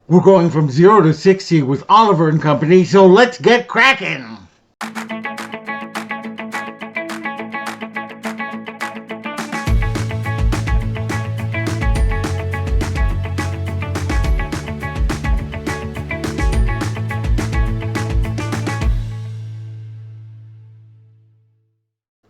We're going from 0 to 60 with Oliver and Company, so let's get cracking!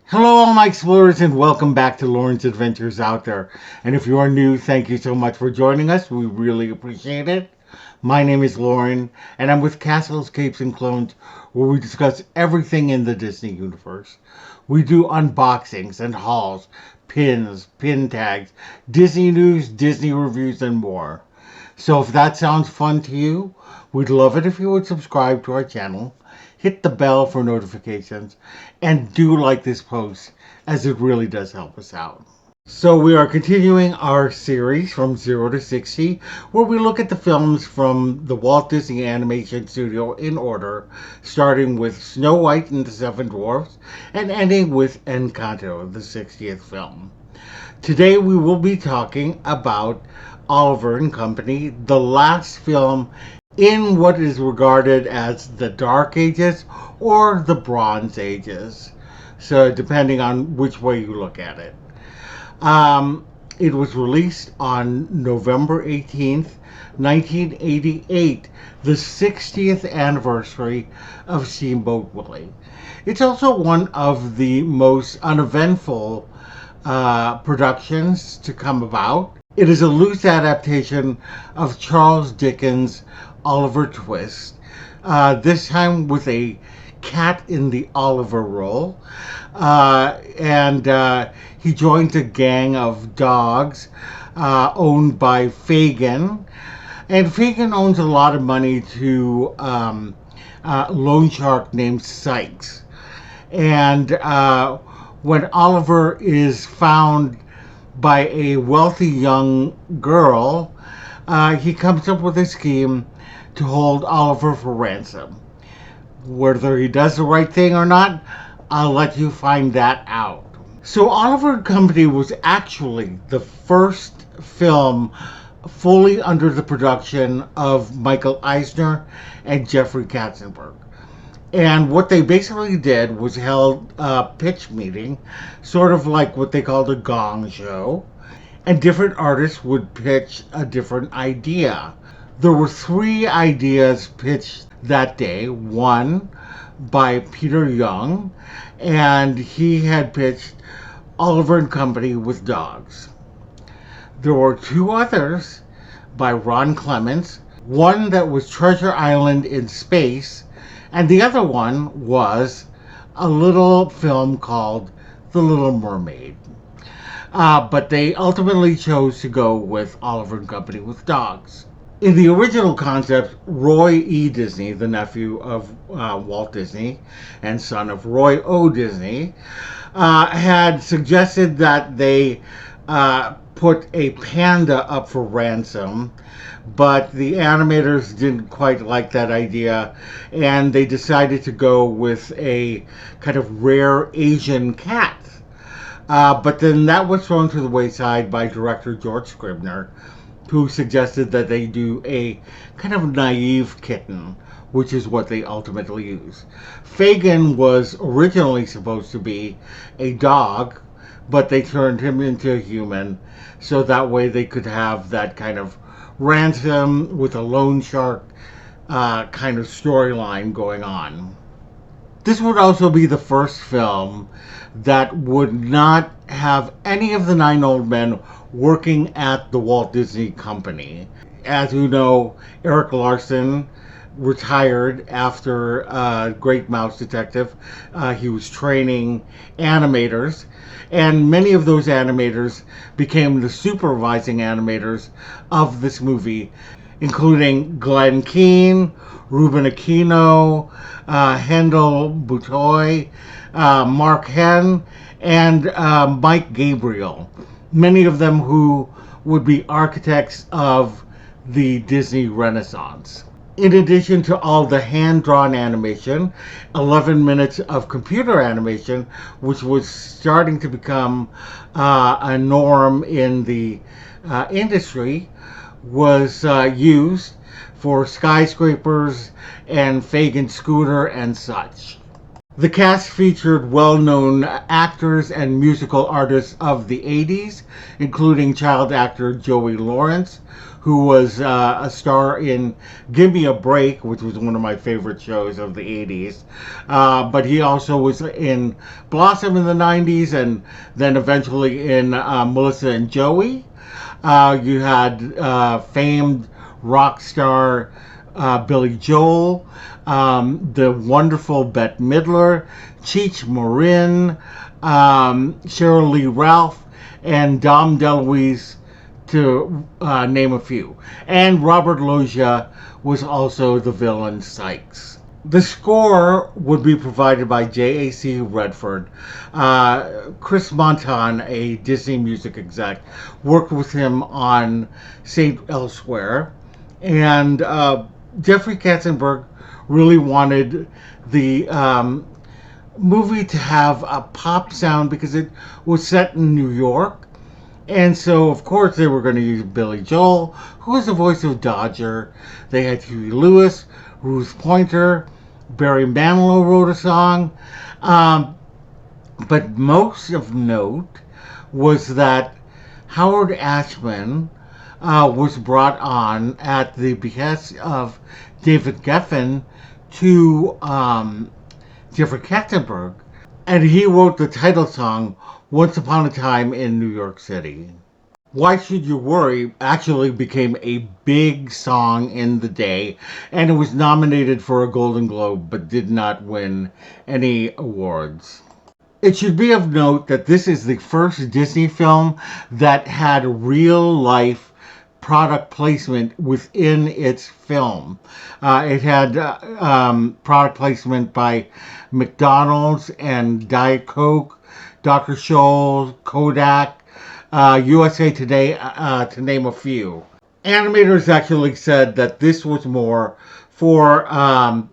Hello, all my explorers, and welcome back to Loren's Adventures Out There. And if you are new, thank you so much for joining us. We really appreciate it. My name is Loren, and I'm with Castles, Capes, and Clones, where we discuss everything in the Disney universe. We do unboxings and hauls, pins, pin tags, Disney news, Disney reviews, and more. So if that sounds fun to you, we'd love it if you would subscribe to our channel, hit the bell for notifications, and do like this post, as it really does help us out. So we are continuing our series from 0 to 60, where we look at the films from the Walt Disney Animation Studio in order, starting with Snow White and the Seven Dwarfs, and ending with Encanto, the 60th film. Today we will be talking about Oliver and Company, the last film in what is regarded as the Dark Ages or the Bronze Ages. So depending on which way you look at it. It was released on November 18th, 1988, the 60th anniversary of Steamboat Willie. It's also one of the most uneventful productions to come about. It is a loose adaptation of Charles Dickens' Oliver Twist, this time with a cat in the Oliver role. And he joins a gang of dogs owned by Fagin. And Fagin owns a lot of money to a loan shark named Sykes. And when Oliver is found by a wealthy young girl, he comes up with a scheme to hold Oliver for ransom. Whether he does the right thing or not, I'll let you find that out. So Oliver and Company was actually the first film fully under the production of Michael Eisner and Jeffrey Katzenberg. And what they basically did was held a pitch meeting, sort of like what they called a gong show, and different artists would pitch a different idea. There were three ideas pitched that day. One by Peter Young, and he had pitched Oliver and Company with dogs. There were two others by Ron Clements, one that was Treasure Island in space, and the other one was a little film called The Little Mermaid. But they ultimately chose to go with Oliver and Company with dogs. In the original concept, Roy E. Disney, the nephew of Walt Disney and son of Roy O. Disney, had suggested that they put a panda up for ransom, but the animators didn't quite like that idea, and they decided to go with a kind of rare Asian cat. But then that was thrown to the wayside by director George Scribner, who suggested that they do a kind of naive kitten, which is what they ultimately used. Fagin was originally supposed to be a dog, but they turned him into a human, so that way they could have that kind of ransom with a loan shark kind of storyline going on. This would also be the first film that would not have any of the nine old men working at the Walt Disney Company. As you know, Eric Larson retired after Great Mouse Detective. He was training animators, and many of those animators became the supervising animators of this movie, including Glenn Keane, Ruben Aquino, Hendel Butoy, Mark Henn, and Mike Gabriel. Many of them who would be architects of the Disney Renaissance. In addition to all the hand-drawn animation, 11 minutes of computer animation, which was starting to become a norm in the industry, was used for skyscrapers and Fagin Scooter and such. The cast featured well-known actors and musical artists of the 80s, including child actor Joey Lawrence, who was a star in Gimme a Break, which was one of my favorite shows of the 80s. But he also was in Blossom in the 90s and then eventually in Melissa and Joey. You had famed rock star Billy Joel, the wonderful Bette Midler, Cheech Marin, Cheryl Lee Ralph, and Dom DeLuise, to name a few. And Robert Loggia was also the villain Sykes. The score would be provided by J.A.C. Redford. Chris Montan, a Disney music exec, worked with him on Saint Elsewhere. And Jeffrey Katzenberg really wanted the movie to have a pop sound because it was set in New York. And so, of course, they were going to use Billy Joel, who was the voice of Dodger. They had Huey Lewis, Ruth Pointer, Barry Manilow wrote a song. But most of note was that Howard Ashman was brought on at the behest of David Geffen to Jeffrey Katzenberg, and he wrote the title song Once Upon a Time in New York City. Why Should You Worry actually became a big song in the day, and it was nominated for a Golden Globe but did not win any awards. It should be of note that this is the first Disney film that had real life product placement within its film. It had product placement by McDonald's and Diet Coke, Dr. Scholl, Kodak, USA Today, to name a few. Animators actually said that this was more for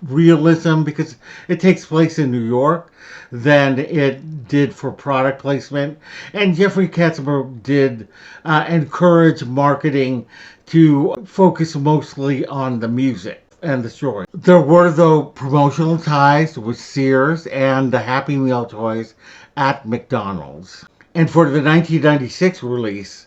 realism because it takes place in New York than it did for product placement. And Jeffrey Katzenberg did encourage marketing to focus mostly on the music and the story. There were, though, promotional ties with Sears and the Happy Meal toys at McDonald's. And for the 1996 release,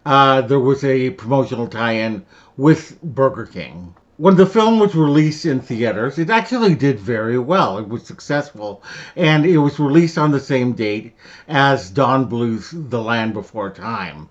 there was a promotional tie-in with Burger King. When the film was released in theaters, it actually did very well. It was successful, and it was released on the same date as Don Bluth's The Land Before Time.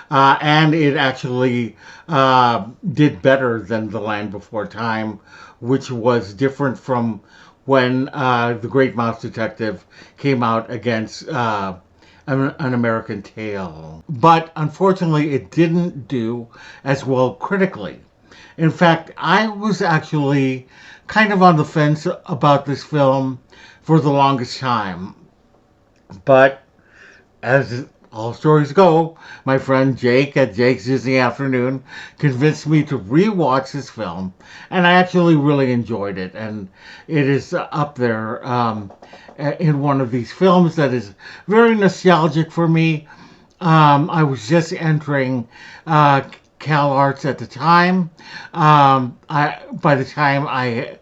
And it actually did better than The Land Before Time, which was different from when The Great Mouse Detective came out against An American Tail. But unfortunately, it didn't do as well critically. In fact, I was actually kind of on the fence about this film for the longest time. But as all stories go, my friend Jake at Jake's Disney Afternoon convinced me to rewatch this film, and I actually really enjoyed it. And it is up there in one of these films that is very nostalgic for me. I was just entering Cal Arts at the time. By the time I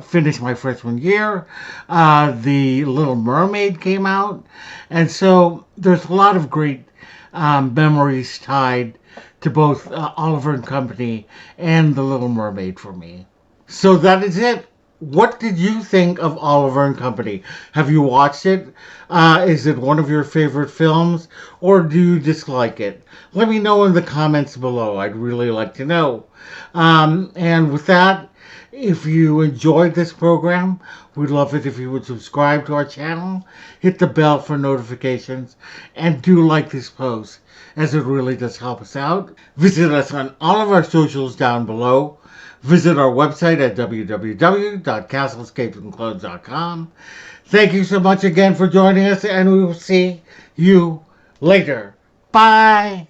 finished my freshman year, The Little Mermaid came out. And so there's a lot of great memories tied to both Oliver and Company and The Little Mermaid for me. So that is it. What did you think of Oliver and Company? Have you watched it? Is it one of your favorite films, or do you dislike it? Let me know in the comments below. I'd really like to know. And with that, if you enjoyed this program, we'd love it if you would subscribe to our channel, hit the bell for notifications, and do like this post, as it really does help us out. Visit us on all of our socials down below. Visit our website at www.castlescapesandclones.com. Thank you so much again for joining us, and we will see you later. Bye!